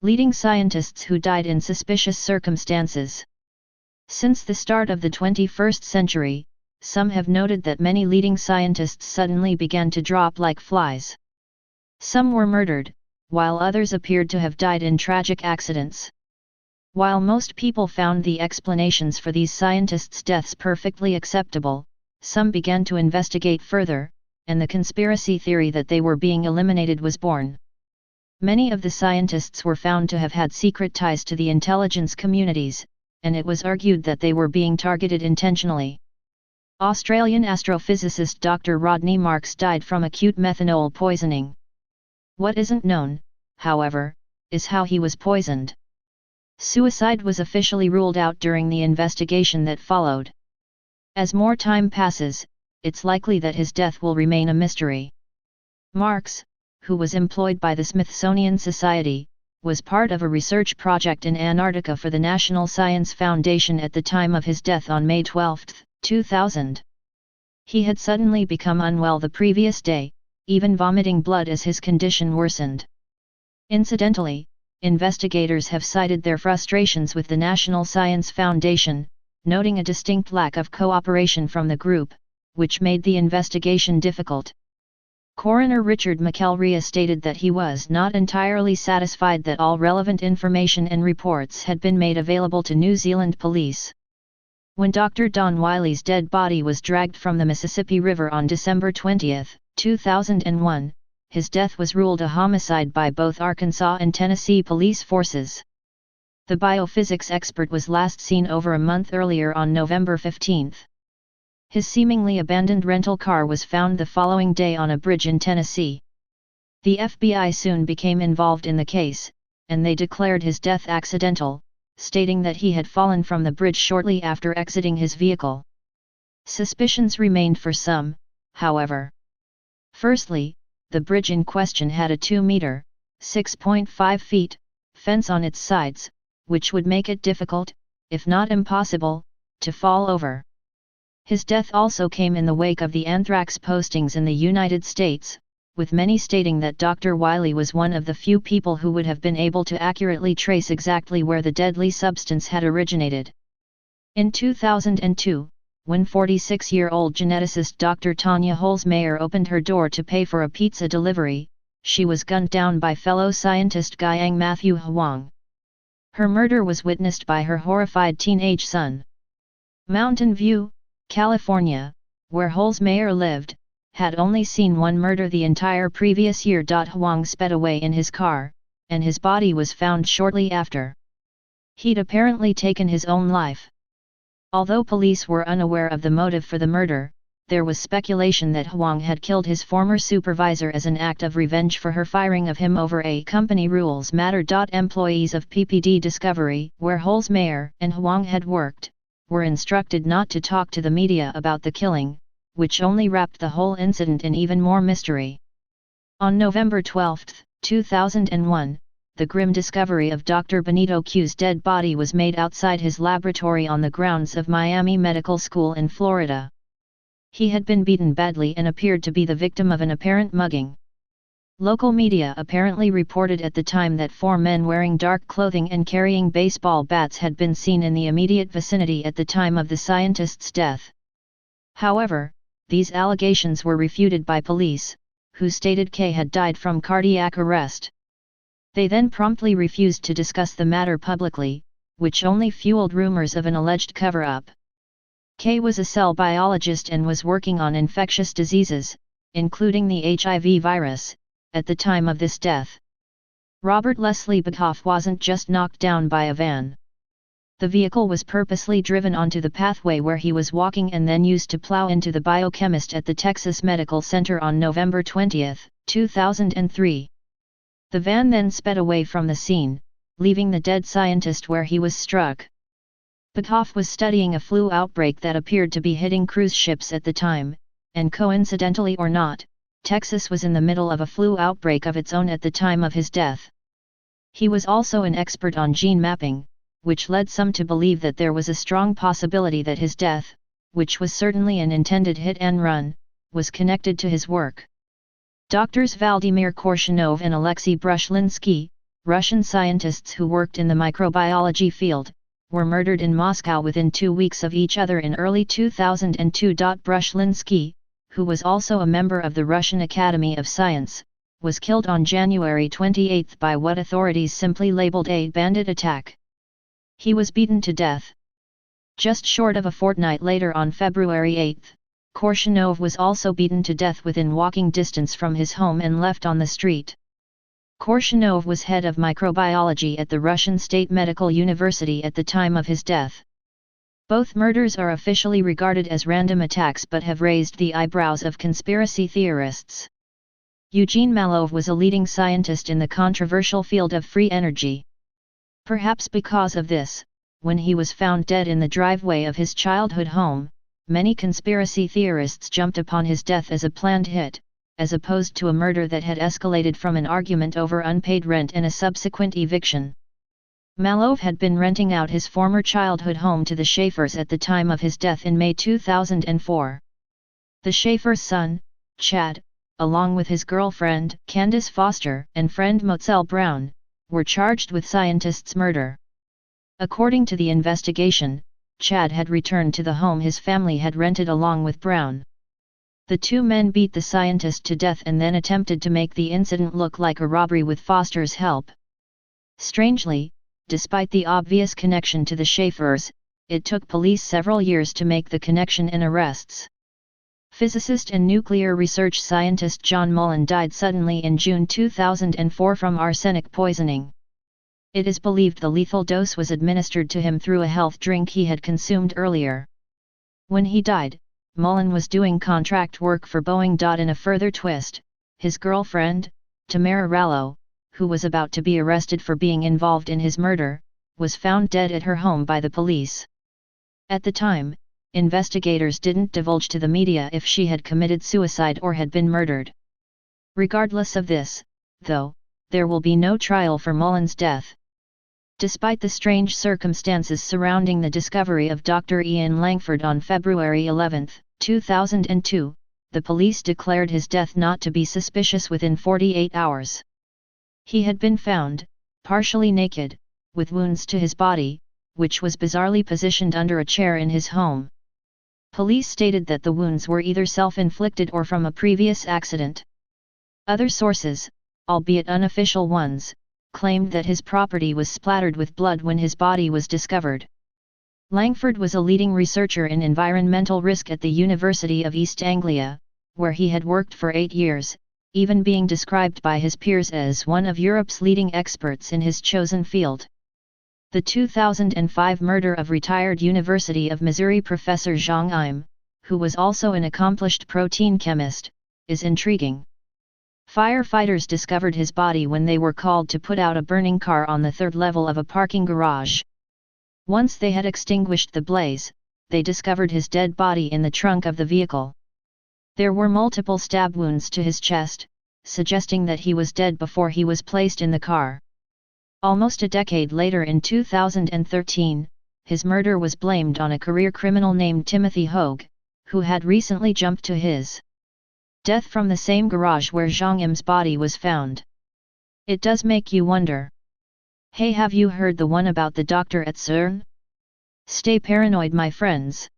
Leading scientists who died in suspicious circumstances. Since the start of the 21st century, some have noted that many leading scientists suddenly began to drop like flies. Some were murdered, while others appeared to have died in tragic accidents. While most people found the explanations for these scientists' deaths perfectly acceptable, some began to investigate further, and the conspiracy theory that they were being eliminated was born. Many of the scientists were found to have had secret ties to the intelligence communities, and it was argued that they were being targeted intentionally. Australian astrophysicist Dr. Rodney Marks died from acute methanol poisoning. What isn't known, however, is how he was poisoned. Suicide was officially ruled out during the investigation that followed. As more time passes, it's likely that his death will remain a mystery. Marks, who was employed by the Smithsonian Society, was part of a research project in Antarctica for the National Science Foundation at the time of his death on May 12, 2000. He had suddenly become unwell the previous day, even vomiting blood as his condition worsened. Incidentally, investigators have cited their frustrations with the National Science Foundation, noting a distinct lack of cooperation from the group, which made the investigation difficult. Coroner Richard McElrea stated that he was not entirely satisfied that all relevant information and reports had been made available to New Zealand police. When Dr. Don Wiley's dead body was dragged from the Mississippi River on December 20, 2001, his death was ruled a homicide by both Arkansas and Tennessee police forces. The biophysics expert was last seen over a month earlier on November 15. His seemingly abandoned rental car was found the following day on a bridge in Tennessee. The FBI soon became involved in the case, and they declared his death accidental, stating that he had fallen from the bridge shortly after exiting his vehicle. Suspicions remained for some, however. Firstly, the bridge in question had a 2-meter (6.5 feet) fence on its sides, which would make it difficult, if not impossible, to fall over. His death also came in the wake of the anthrax postings in the United States, with many stating that Dr. Wiley was one of the few people who would have been able to accurately trace exactly where the deadly substance had originated. In 2002, when 46-year-old geneticist Dr. Tanya Holzmayer opened her door to pay for a pizza delivery, she was gunned down by fellow scientist Guiyang Matthew Huang. Her murder was witnessed by her horrified teenage son. Mountain View, California, where Holzmayer lived, had only seen one murder the entire previous year. Huang sped away in his car, and his body was found shortly after. He'd apparently taken his own life. Although police were unaware of the motive for the murder, there was speculation that Huang had killed his former supervisor as an act of revenge for her firing of him over a company rules matter. Employees of PPD Discovery, where Holzmayer and Huang had worked, were instructed not to talk to the media about the killing, which only wrapped the whole incident in even more mystery. On November 12, 2001, the grim discovery of Dr. Benito Q's dead body was made outside his laboratory on the grounds of Miami Medical School in Florida. He had been beaten badly and appeared to be the victim of an apparent mugging. Local media apparently reported at the time that 4 men wearing dark clothing and carrying baseball bats had been seen in the immediate vicinity at the time of the scientist's death. However, these allegations were refuted by police, who stated K had died from cardiac arrest. They then promptly refused to discuss the matter publicly, which only fueled rumors of an alleged cover-up. K was a cell biologist and was working on infectious diseases, including the HIV virus, at the time of this death. Robert Leslie Birkhoff wasn't just knocked down by a van. The vehicle was purposely driven onto the pathway where he was walking and then used to plow into the biochemist at the Texas Medical Center on November 20, 2003. The van then sped away from the scene, leaving the dead scientist where he was struck. Birkhoff was studying a flu outbreak that appeared to be hitting cruise ships at the time, and coincidentally or not, Texas was in the middle of a flu outbreak of its own at the time of his death. He was also an expert on gene mapping, which led some to believe that there was a strong possibility that his death, which was certainly an intended hit and run, was connected to his work. Doctors Vladimir Korshunov and Alexei Brushlinsky, Russian scientists who worked in the microbiology field, were murdered in Moscow within 2 weeks of each other in early 2002. Brushlinsky, who was also a member of the Russian Academy of Science, was killed on January 28 by what authorities simply labeled a bandit attack. He was beaten to death. Just short of a fortnight later on February 8, Korshunov was also beaten to death within walking distance from his home and left on the street. Korshunov was head of microbiology at the Russian State Medical University at the time of his death. Both murders are officially regarded as random attacks but have raised the eyebrows of conspiracy theorists. Eugene Mallove was a leading scientist in the controversial field of free energy. Perhaps because of this, when he was found dead in the driveway of his childhood home, many conspiracy theorists jumped upon his death as a planned hit, as opposed to a murder that had escalated from an argument over unpaid rent and a subsequent eviction. Mallove had been renting out his former childhood home to the Schaeffers at the time of his death in May 2004. The Schaeffers' son, Chad, along with his girlfriend, Candace Foster, and friend Mozelle Brown, were charged with scientist's murder. According to the investigation, Chad had returned to the home his family had rented along with Brown. The two men beat the scientist to death and then attempted to make the incident look like a robbery with Foster's help. Strangely, despite the obvious connection to the Schaeffers, it took police several years to make the connection and arrests. Physicist and nuclear research scientist John Mullen died suddenly in June 2004 from arsenic poisoning. It is believed the lethal dose was administered to him through a health drink he had consumed earlier. When he died, Mullen was doing contract work for Boeing. In a further twist, his girlfriend, Tamara Rallo, who was about to be arrested for being involved in his murder, was found dead at her home by the police. At the time, investigators didn't divulge to the media if she had committed suicide or had been murdered. Regardless of this, though, there will be no trial for Mullen's death. Despite the strange circumstances surrounding the discovery of Dr. Ian Langford on February 11, 2002, the police declared his death not to be suspicious within 48 hours. He had been found, partially naked, with wounds to his body, which was bizarrely positioned under a chair in his home. Police stated that the wounds were either self-inflicted or from a previous accident. Other sources, albeit unofficial ones, claimed that his property was splattered with blood when his body was discovered. Langford was a leading researcher in environmental risk at the University of East Anglia, where he had worked for 8 years, even being described by his peers as one of Europe's leading experts in his chosen field. The 2005 murder of retired University of Missouri professor Zhang Im, who was also an accomplished protein chemist, is intriguing. Firefighters discovered his body when they were called to put out a burning car on the 3rd level of a parking garage. Once they had extinguished the blaze, they discovered his dead body in the trunk of the vehicle. There were multiple stab wounds to his chest, suggesting that he was dead before he was placed in the car. Almost a decade later in 2013, his murder was blamed on a career criminal named Timothy Hogue, who had recently jumped to his death from the same garage where Zhang Im's body was found. It does make you wonder. Hey, have you heard the one about the doctor at CERN? Stay paranoid, my friends.